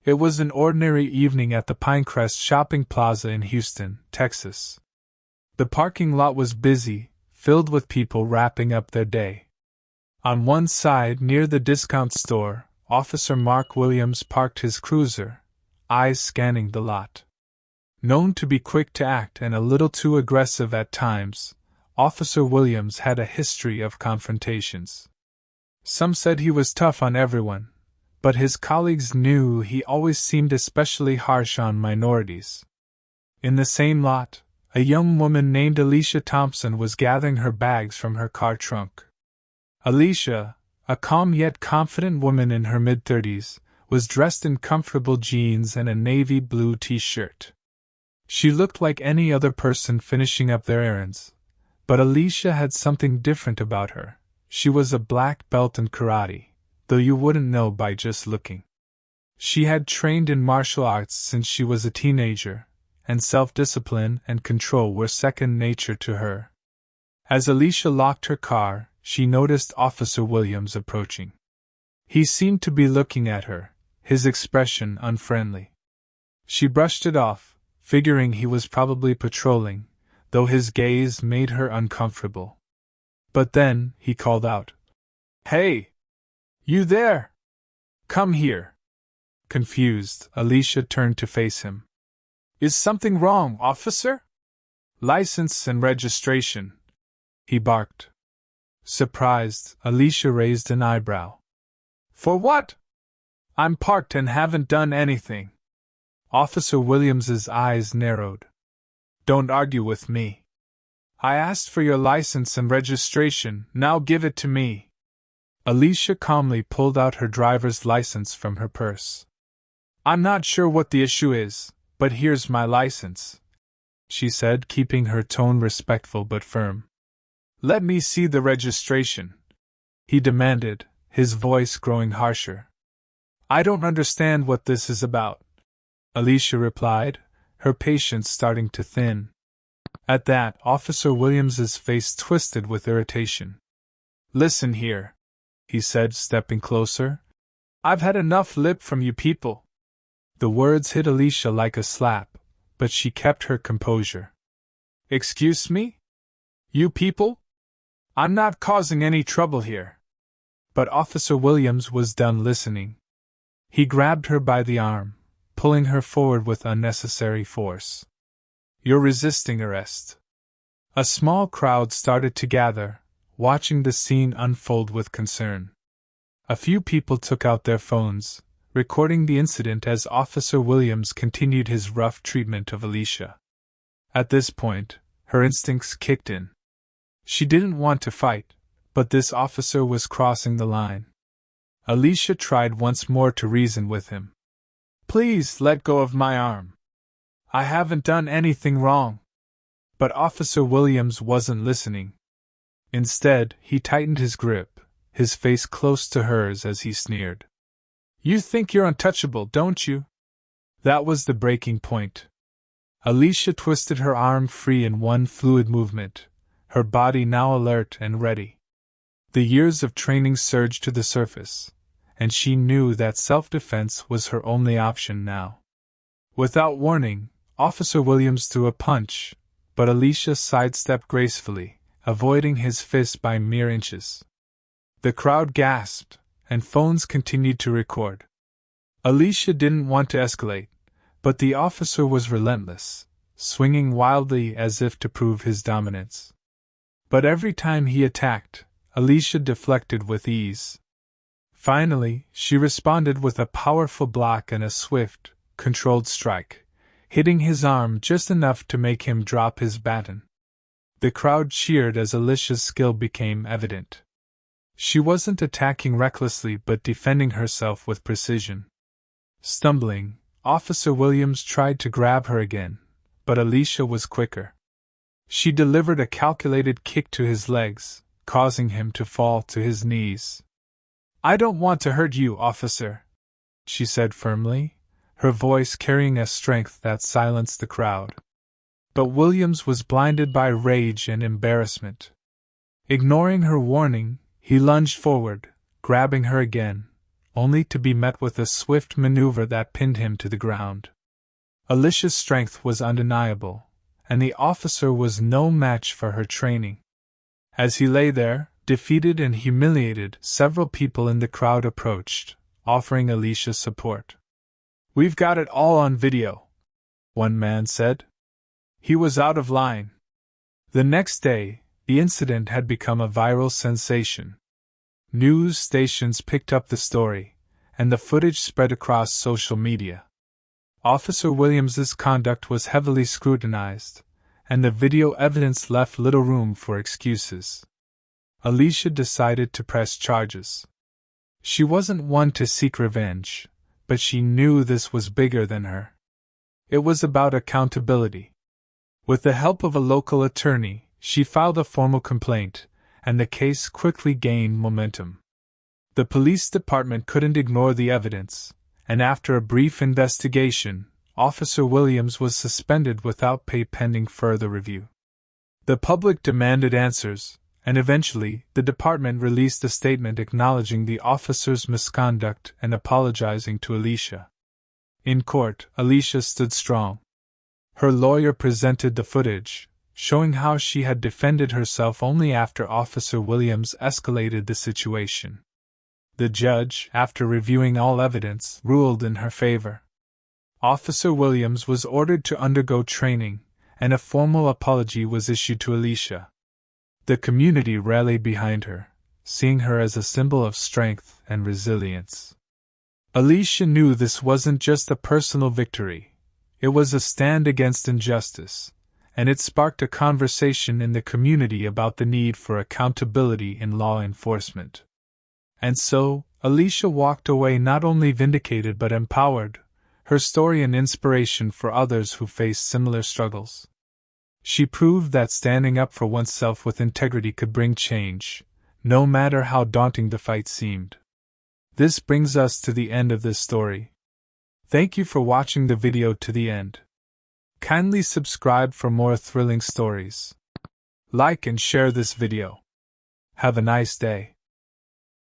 It was an ordinary evening at the Pinecrest Shopping Plaza in Houston, Texas. The parking lot was busy, filled with people wrapping up their day. On one side, near the discount store, Officer Mark Williams parked his cruiser, eyes scanning the lot. Known to be quick to act and a little too aggressive at times, Officer Williams had a history of confrontations. Some said he was tough on everyone, but his colleagues knew he always seemed especially harsh on minorities. In the same lot, a young woman named Alicia Thompson was gathering her bags from her car trunk. Alicia, a calm yet confident woman in her mid-30s, was dressed in comfortable jeans and a navy blue t-shirt. She looked like any other person finishing up their errands, but Alicia had something different about her. She was a black belt in karate, though you wouldn't know by just looking. She had trained in martial arts since she was a teenager, and self-discipline and control were second nature to her. As Alicia locked her car, she noticed Officer Williams approaching. He seemed to be looking at her, his expression unfriendly. She brushed it off, figuring he was probably patrolling, though his gaze made her uncomfortable. But then, he called out, "Hey! You there! Come here!" Confused, Alicia turned to face him. "Is something wrong, officer?" "License and registration," he barked. Surprised, Alicia raised an eyebrow. "For what?" "I'm parked and haven't done anything." Officer Williams's eyes narrowed. "Don't argue with me. I asked for your license and registration, now give it to me." Alicia calmly pulled out her driver's license from her purse. "I'm not sure what the issue is, but here's my license," she said, keeping her tone respectful but firm. "Let me see the registration," he demanded, his voice growing harsher. "I don't understand what this is about," Alicia replied, her patience starting to thin. At that, Officer Williams's face twisted with irritation. "Listen here," he said, stepping closer. "I've had enough lip from you people." The words hit Alicia like a slap, but she kept her composure. "Excuse me? You people? I'm not causing any trouble here." But Officer Williams was done listening. He grabbed her by the arm, pulling her forward with unnecessary force. "You're resisting arrest." A small crowd started to gather, watching the scene unfold with concern. A few people took out their phones, recording the incident as Officer Williams continued his rough treatment of Alicia. At this point, her instincts kicked in. She didn't want to fight, but this officer was crossing the line. Alicia tried once more to reason with him. "Please let go of my arm. I haven't done anything wrong." But Officer Williams wasn't listening. Instead, he tightened his grip, his face close to hers as he sneered. "You think you're untouchable, don't you?" That was the breaking point. Alicia twisted her arm free in one fluid movement, her body now alert and ready. The years of training surged to the surface, and she knew that self-defense was her only option now. Without warning, Officer Williams threw a punch, but Alicia sidestepped gracefully, avoiding his fist by mere inches. The crowd gasped, and phones continued to record. Alicia didn't want to escalate, but the officer was relentless, swinging wildly as if to prove his dominance. But every time he attacked, Alicia deflected with ease. Finally, she responded with a powerful block and a swift, controlled strike, hitting his arm just enough to make him drop his baton. The crowd cheered as Alicia's skill became evident. She wasn't attacking recklessly but defending herself with precision. Stumbling, Officer Williams tried to grab her again, but Alicia was quicker. She delivered a calculated kick to his legs, causing him to fall to his knees. "I don't want to hurt you, officer," she said firmly, her voice carrying a strength that silenced the crowd. But Williams was blinded by rage and embarrassment. Ignoring her warning, he lunged forward, grabbing her again, only to be met with a swift maneuver that pinned him to the ground. Alicia's strength was undeniable, and the officer was no match for her training. As he lay there, defeated and humiliated, several people in the crowd approached, offering Alicia support. "We've got it all on video," one man said. He was out of line. The next day, the incident had become a viral sensation. News stations picked up the story, and the footage spread across social media. Officer Williams's conduct was heavily scrutinized, and the video evidence left little room for excuses. Alicia decided to press charges. She wasn't one to seek revenge, but she knew this was bigger than her. It was about accountability. With the help of a local attorney, she filed a formal complaint, and the case quickly gained momentum. The police department couldn't ignore the evidence, and after a brief investigation, Officer Williams was suspended without pay pending further review. The public demanded answers, and eventually, the department released a statement acknowledging the officer's misconduct and apologizing to Alicia. In court, Alicia stood strong. Her lawyer presented the footage, showing how she had defended herself only after Officer Williams escalated the situation. The judge, after reviewing all evidence, ruled in her favor. Officer Williams was ordered to undergo training, and a formal apology was issued to Alicia. The community rallied behind her, seeing her as a symbol of strength and resilience. Alicia knew this wasn't just a personal victory, it was a stand against injustice, and it sparked a conversation in the community about the need for accountability in law enforcement. And so, Alicia walked away not only vindicated but empowered, her story an inspiration for others who face similar struggles. She proved that standing up for oneself with integrity could bring change, no matter how daunting the fight seemed. This brings us to the end of this story. Thank you for watching the video to the end. Kindly subscribe for more thrilling stories. Like and share this video. Have a nice day.